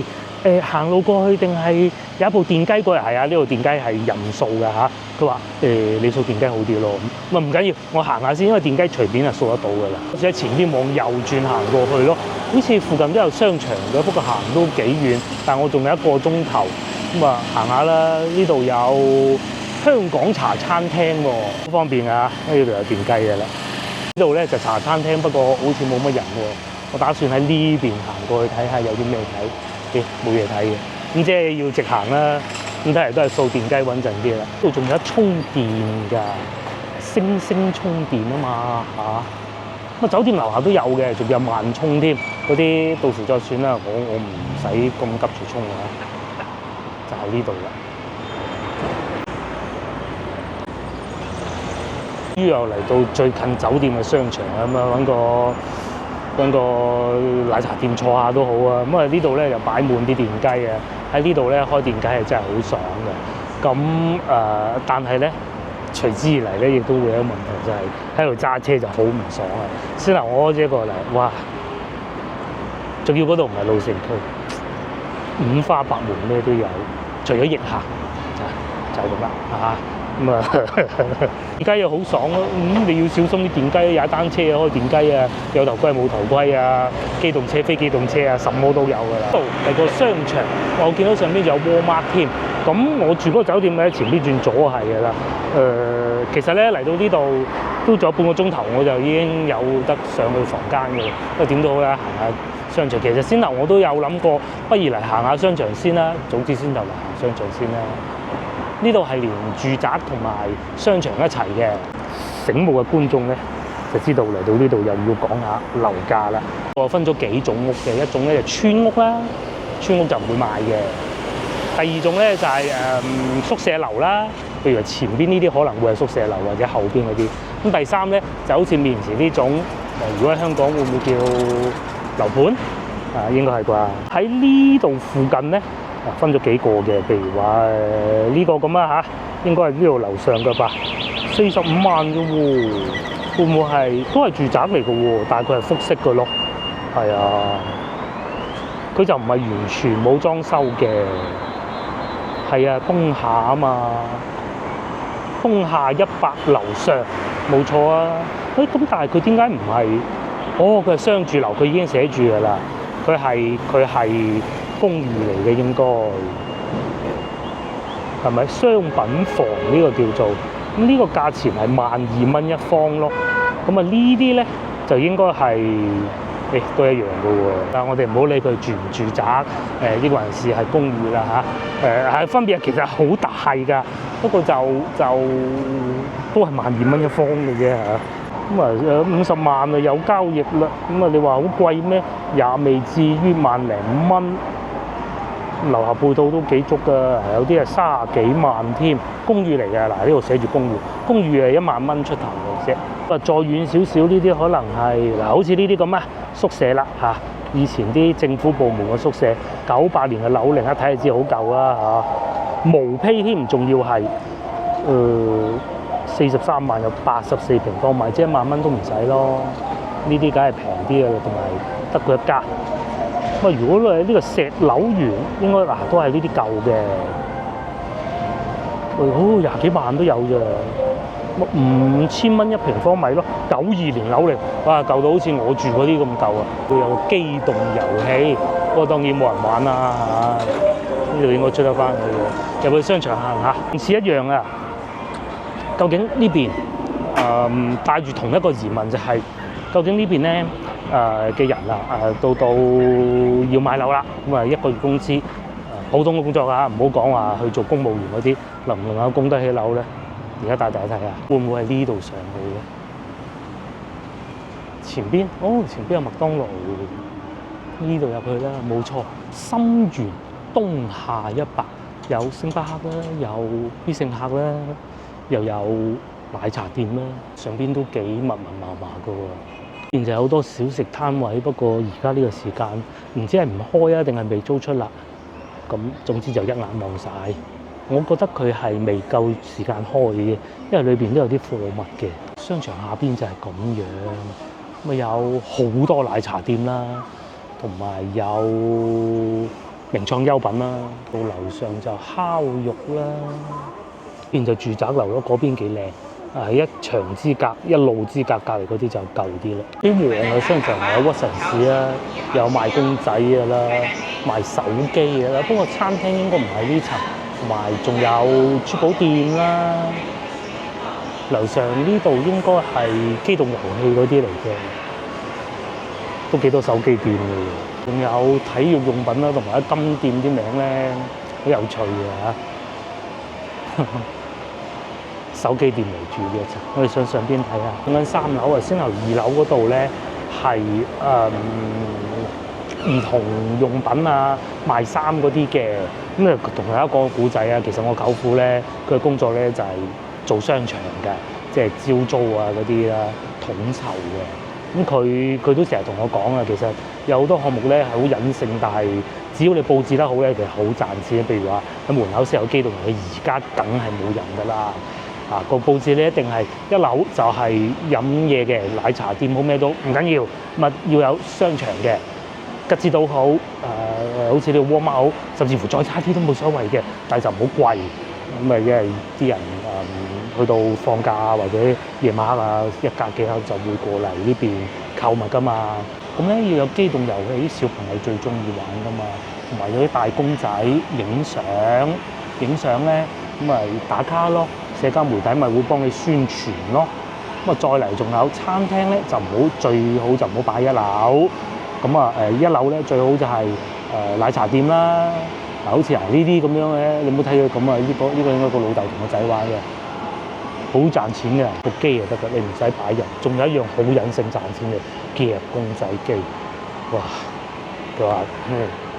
喂行路過去定係有一部電雞過嚟？係啊，呢度電雞係任掃㗎嚇。佢話你掃電雞好啲咯。咁唔緊要，我行下先，因為電雞隨便係掃得到㗎啦。好似喺前邊往右轉行過去咯。好似附近都有商場嘅，不過行都幾遠，但我仲有1個鐘頭。咁啊行下啦，呢度有香港茶餐廳喎，好方便啊！呢度有電雞嘅啦。呢度咧就茶餐廳，不過好似冇乜人喎。我打算喺呢邊行過去睇下有啲咩睇。冇嘢睇嘅，咁即係要直行啦。咁睇嚟都係掃電雞穩陣啲啦。呢度仲有得充電㗎，星星充電啊嘛嚇。咁酒店樓下都有嘅，仲有慢充添。嗰啲到時再算啦，我唔使咁急住充啊。就喺呢度啦。又嚟到最近酒店嘅商場咁啊，揾個奶茶店坐下都好啊。咁啊呢度咧就擺滿啲電雞啊。喺呢度咧開電雞係真係好爽嘅。咁但係咧隨之而嚟咧，亦都會有一個問題，就係喺度揸車就好唔爽啊。先嗱，我開車過嚟，哇！仲要嗰度唔係老城區，五花八門咩都有，除咗逆行就係咁啦嚇。咁電雞又好爽咯。你要小心啲電雞，踩單車啊，開電雞啊，有頭盔冇頭盔啊，機動車非機動車啊，什麼都有㗎啦。呢度係個商場，我見到上邊仲有 Walmart 添。咁我住嗰個酒店咧，前邊轉左係㗎啦。其實咧嚟到呢度都仲有半個鐘頭，我就已經有得上去房間㗎啦。不過點都好啦，行下商場。其實先頭我都有諗過，不如嚟行下商場先啦。早知先頭嚟行商場先啦。呢度係連住宅同埋商場一齊嘅。醒目嘅觀眾咧就知道嚟到呢度又要講下樓價啦。我分咗幾種屋嘅，一種咧就村屋啦，村屋就唔會賣嘅。第二種咧就係宿舍樓啦，譬如話前邊呢啲可能會係宿舍樓或者後邊嗰啲。咁第三咧就好似面前呢種，如果喺香港會唔會叫樓盤？應該係啩。喺呢度附近咧。分咗幾個嘅，譬如話呢個咁啊嚇，應該係呢度樓上嘅吧，45萬嘅喎，會唔會係都係住宅嚟嘅喎？但係佢係複式嘅咯，係啊，佢就唔係完全冇裝修嘅，係啊，工廈啊嘛，工廈100樓上，冇錯啊。咁但係佢點解唔係？哦，佢係商住樓，佢已經寫住㗎啦，佢係。公寓嚟嘅應該係咪商品房呢個叫做？咁呢個價錢係12,000蚊一方咯。咁啊呢啲咧就應該係都一樣嘅喎。但係我哋唔好理佢住唔住宅，呢個人士係公寓啦嚇。係分別其實好大㗎，不過就都係12,000蚊一方嘅啫嚇。咁啊50萬啊有交易啦。咁啊你話好貴咩？也未至於萬零蚊。樓下配套都幾足㗎，有啲係30幾萬添。公寓嚟㗎，嗱呢度寫住公寓，公寓係1萬蚊出頭嘅啫。再遠少少呢啲可能係好似呢啲咁啊，宿舍啦嚇。以前啲政府部門嘅宿舍，98年嘅樓齡一睇就知好舊啦嚇。毛坯添，仲要係43萬有84平方米，即係1萬蚊都唔使咯。呢啲梗係平啲嘅，同埋得佢一間。如果係呢個石樓園，應該都係呢啲舊嘅，20幾萬都有啫。5000蚊一平方米咯，92年樓齡，哇舊到好似我住嗰啲咁舊啊！會有個機動遊戲，不過當然冇人玩啦嚇。呢度應該出得翻去嘅，入去商場行下，同似一樣啊！究竟呢邊帶住同一個疑問就係、究竟呢邊咧嘅人啊到要買樓啦，咁啊1個月工資普通嘅工作啊，唔好講話去做公務員嗰啲，能唔能夠供得起樓咧？而家帶大家睇下，會唔會喺呢度上去咧？前邊前邊有麥當勞，呢度入去啦，冇錯，心源東下100，有星巴克啦，有必勝客啦，又有奶茶店啦，上邊都幾密麻麻噶喎。然就有好多小食攤位，不過而家呢個時間唔知係唔開啊，定係未租出啦。咁總之就一眼望晒。我覺得佢係未夠時間開嘅，因為裏邊都有啲貨物嘅。商場下邊就係咁樣，咪有好多奶茶店啦，同埋有名創優品啦。到樓上就烤肉啦，邊就住宅樓咯，嗰邊幾靚。一牆之隔、一路之隔，隔離嗰啲就舊啲啦。啲黃嘅商場有屈臣氏啦，有賣公仔嘅啦，賣手機嘅啦。不過餐廳應該唔喺呢層，同埋仲有珠寶店啦。樓上呢度應該係機動遊戲嗰啲嚟嘅，都幾多手機店嘅。仲有體育用品啦，同埋啲金店啲名咧，好有趣嘅嚇。手機店嚟住呢一層，我哋上邊睇下。講緊3樓啊，先頭2樓嗰度咧係兒童用品啊，賣衫嗰啲嘅。咁啊，同大家講個古仔啊。其實我舅父咧，佢嘅工作咧就係做商場嘅，即係招租啊嗰啲啦，統籌嘅。咁佢都成日同我講啊，其實有好多項目咧係好隱性，但係只要你佈置得好咧，其實好賺錢。譬如話喺門口先有機動遊戲，而家梗係冇人㗎啦。個佈置咧一定係1樓就係飲嘢嘅奶茶店，好咩都唔緊要，咪要有商場嘅吉之島好，好似呢個 Walmart 好，甚至乎再差啲都冇所謂嘅，但係就唔好貴。咁因為啲人去到放假或者夜晚啊1隔幾刻就會過嚟呢邊購物㗎嘛。咁咧要有機動遊戲，啲小朋友最中意玩㗎嘛，同埋有啲大公仔影相咧，咁咪打卡咯。社交媒體咪會幫你宣傳咯。咁啊再嚟仲有餐廳咧，最好就唔好擺1樓。咁啊1樓咧最好就係奶茶店啦。好似呢啲咁樣嘅，你冇睇佢咁啊？呢個應該個老豆同個仔玩嘅，好賺錢嘅，個機就得㗎，你唔使擺人。仲有一樣好隱性賺錢嘅夾公仔機，哇！佢話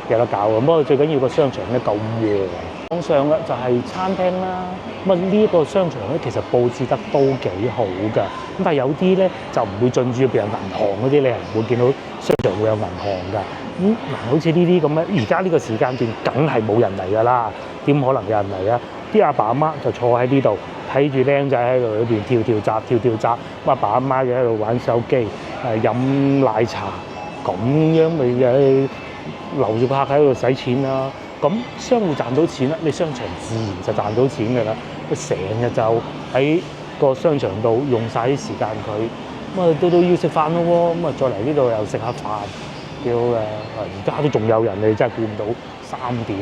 有得搞啊！不過最緊要個商場咧夠旺。往上嘅就係餐廳啦。咁啊呢個商場咧其實佈置得都幾好㗎。咁但係有啲咧就唔會進駐，譬如銀行嗰啲，你係唔會見到商場會有銀行㗎。好似呢啲咁咧，而家呢個時間段梗係冇人嚟㗎啦。點可能有人嚟啊？啲阿爸阿媽就坐喺呢度睇住僆仔喺度裏邊跳閘，阿爸阿媽就喺度玩手機，飲奶茶，咁樣咪留住個客喺度使錢啦。咁商戶賺到錢啦，你商場自然就賺到錢㗎啦。佢成日就喺個商場度用晒啲時間佢，咁啊到要食飯咯喎，咁啊再嚟呢度又食下飯，幾好嘅。而家都仲有人，你真係估唔到3點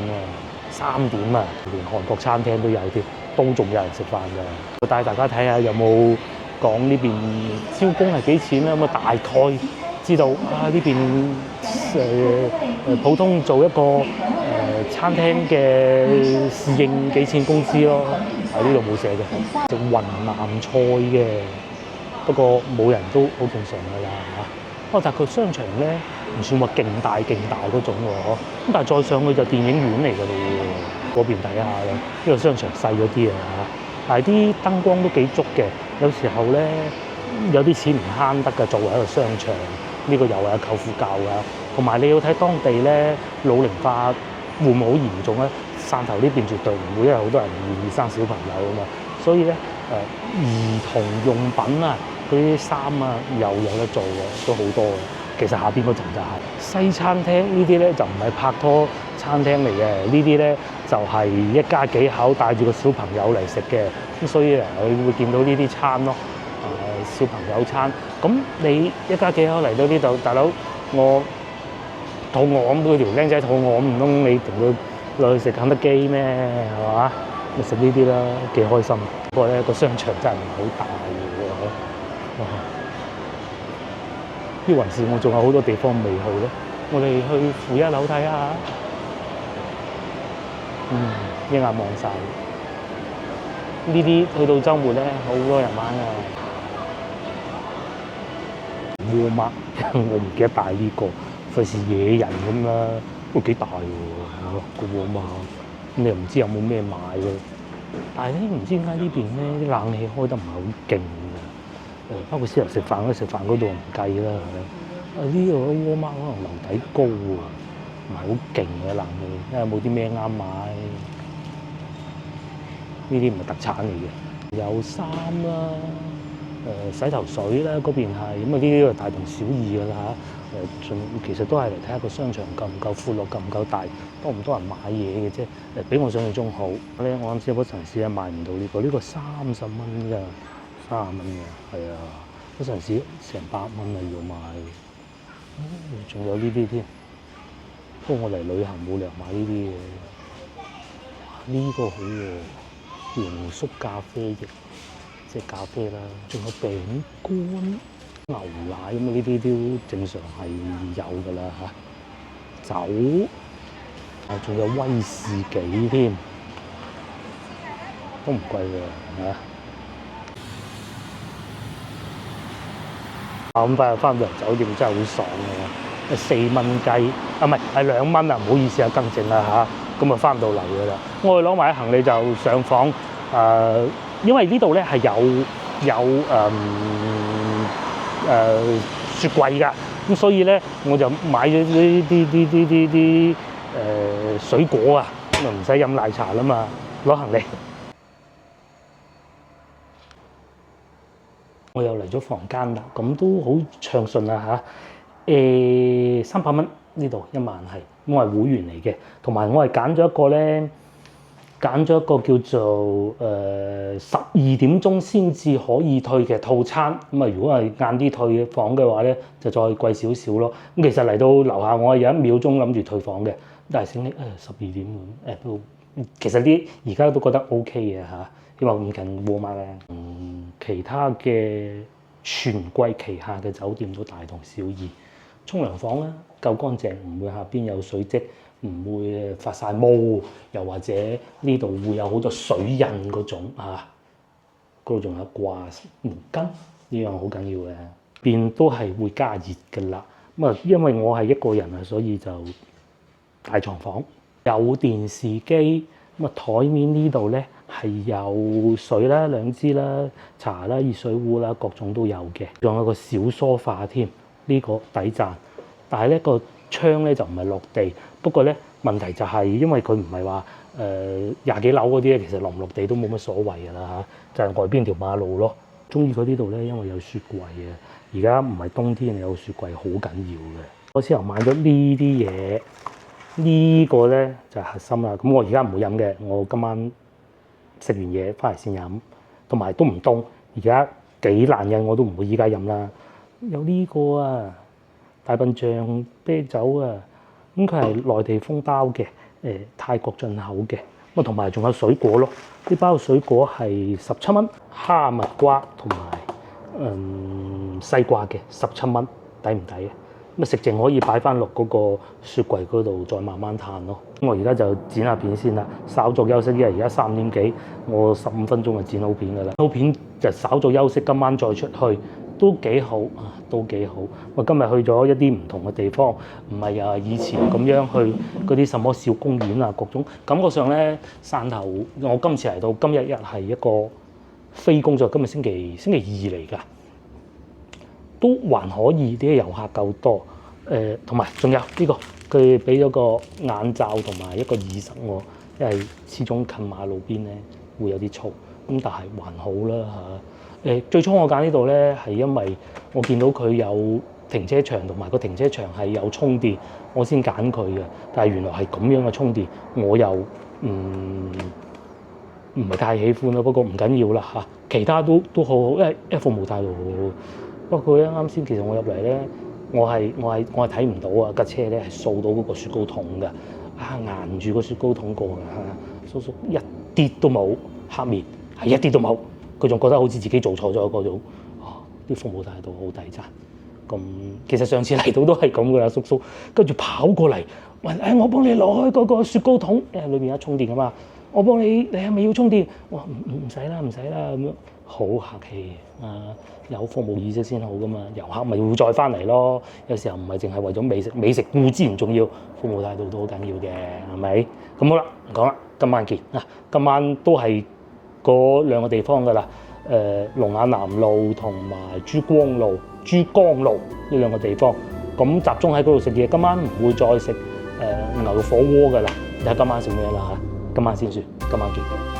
啊，連韓國餐廳都有啲，都仲有人食飯㗎。我帶大家睇下有冇講呢邊招工係幾錢啦，咁啊大概知道呢邊普通做一個餐廳嘅侍應幾錢工資咯。喺呢度冇寫嘅，食雲南菜嘅，不過冇人都好正常㗎啦嚇。不過但係佢商場咧唔算話勁大嗰種喎，咁但係再上去就電影院嚟㗎咯喎。嗰邊睇下啦，呢個商場細咗啲啊嚇，但係啲燈光都幾足嘅。有時候咧有啲錢唔慳得㗎，作為一個商場。呢個又係舅父教㗎，同埋你要睇當地咧老齡化會唔會好嚴重咧？汕頭呢邊絕對唔會，因為好多人唔願意生小朋友啊嘛。所以咧兒童用品啊，嗰啲衫啊又有得做嘅，都好多嘅。其實下邊嗰層就係西餐廳呢啲咧，就唔係拍拖餐廳嚟嘅，呢啲咧就係一家幾口帶住個小朋友嚟食嘅，咁所以你會見到呢啲餐咯，小朋友餐。咁你一家幾口嚟到呢度，大佬我肚餓咁，佢條僆仔肚餓，唔通你同佢落去食肯德基咩？係嘛？咪食呢啲啦，幾開心。不過咧個商場真係唔係好大嘅喎。呢還是我仲有好多地方未去咧，我哋去負一樓睇下。一眼望晒。呢啲去到週末咧，好多人玩啊。Walmart我唔記得帶呢個，費事惹人咁啦。都幾大喎，個Walmart。咁你又唔知有冇咩買喎？但係咧，唔知點解呢邊咧啲冷氣開得唔係好勁嘅。包括私人食飯嗰度唔計啦。呢個Walmart可能樓底高喎，唔係好勁嘅冷氣，因為冇啲咩啱買。呢啲唔係特產嚟嘅，有衫啦，洗頭水啦，嗰邊係咁啊，呢啲係大同小異㗎啦嚇。其實都係嚟睇下個商場夠唔夠闊落，夠唔夠大，多唔多人買嘢嘅啫。比我想象中好。咧我啱先嗰陣時咧買唔到呢個，呢個30蚊㗎，30蚊㗎，係啊，嗰陣時成100蚊啊要買。仲有呢啲添，不過我嚟旅行冇理由買呢啲嘅。呢個好喎。濃縮咖啡液，即係咖啡啦，仲有餅乾、牛奶咁啊！呢啲都正常係有㗎啦嚇。酒仲有威士忌添，都唔貴喎嚇。咁快又翻到嚟酒店，真係好爽㗎喎！4蚊雞啊，唔係2蚊啊，唔好意思啊，更正啦嚇。咁啊翻到嚟㗎啦，我哋攞埋啲行李就上房。因為呢度咧係有雪櫃㗎，咁所以咧我就買咗啲水果啊，咁啊唔使飲奶茶啦嘛，攞行李。我又嚟咗房間啦，咁都好暢順啦嚇。300蚊呢度1晚係，我係會員嚟嘅，同埋我係揀咗一個咧。揀咗一個叫做12點鐘先至可以退嘅套餐，咁啊如果係晏啲退房嘅話咧，就再貴少少咯。咁其實嚟到樓下，我係有1秒鐘諗住退房嘅，但係醒起12點咁都，其實啲而家都覺得 OK 嘅嚇，因為唔近Walmart嘅。其他嘅全季旗下嘅酒店都大同小異，沖涼房咧夠乾淨，唔會下邊有水漬。唔會發晒毛，又或者呢度會有好多水印嗰種啊，嗰度仲有掛毛巾，呢樣好緊要嘅。邊都係會加熱㗎啦。咁啊，因為我係一個人啊，所以就大床房，有電視機。咁啊，台面呢度咧係有水啦、2支啦、茶啦、熱水壺啦，各種都有嘅。仲有個小梳化添，呢個抵讚。但係咧個窗咧就唔係落地。不過咧問題就係因為佢唔係話20幾樓嗰啲咧，其實落唔落地都冇乜所謂㗎啦嚇，就係外邊條馬路咯。中意佢呢度咧，因為有雪櫃嘅。而家唔係冬天，有雪櫃好緊要嘅。我先頭買咗呢啲嘢，呢個咧就係核心啦。咁我而家唔會飲嘅，我今晚食完嘢翻嚟先飲，同埋都唔凍。而家幾難飲我都唔會依家飲啦。有呢個啊，大笨象啤酒啊。咁佢係內地封包嘅，泰國進口嘅，咁啊同埋仲有水果咯，呢包水果係17蚊，哈密瓜同埋西瓜嘅17蚊，抵唔抵啊？咁啊食剩可以擺翻落嗰個雪櫃嗰度再慢慢嘆咯。咁我而家就剪下片先啦，稍作休息，因為而家3點幾，我15分鐘就剪好片㗎啦。好片就稍作休息，今晚再出去。都幾好啊，都幾好。我今日去咗一啲唔同嘅地方，唔係以前咁樣去嗰啲什麼小公園啊，各種感覺上咧汕頭。我今次嚟到今日係一個非工作，今日星期2嚟㗎，都還可以，啲遊客夠多。同埋仲有呢個，佢俾咗個眼罩同埋一個耳塞我，因為始終近馬路邊咧會有啲嘈，咁但係還好啦嚇。最初我揀呢度咧，係因為我見到佢有停車場，同埋個停車場係有充電，我先揀佢嘅。但係原來係咁樣嘅充電，我又唔係太喜歡咯，不過唔緊要啦嚇，其他都好好，因為服務態度好好。不過咧啱先其實我入嚟咧，我係睇唔到啊，架車咧係掃到嗰個雪糕筒㗎，硬住個雪糕筒過㗎，叔叔一啲都冇黑面，係一啲都冇，佢仲覺得好似自己做錯咗嗰種，啲服務態度好抵讚。咁其實上次嚟到都係咁㗎啦，叔叔跟住跑過嚟，問我幫你攞開嗰個雪糕筒，因為裏面有充電㗎嘛。我幫你，你係咪要充電？我話唔使啦，唔使啦咁樣，好客氣啊！有服務意識先好噶嘛，遊客咪會再翻嚟咯。有時候唔係淨係為咗美食，美食固然重要，服務態度都好緊要嘅，係咪？咁好啦，唔講啦，今晚見啊！今晚都係嗰兩個地方噶啦，龍眼南路同埋珠江路呢兩個地方，咁集中喺嗰度食嘢。今晚唔會再食牛肉火鍋噶啦，睇下今晚食咩啦嚇。今晚先算，今晚見。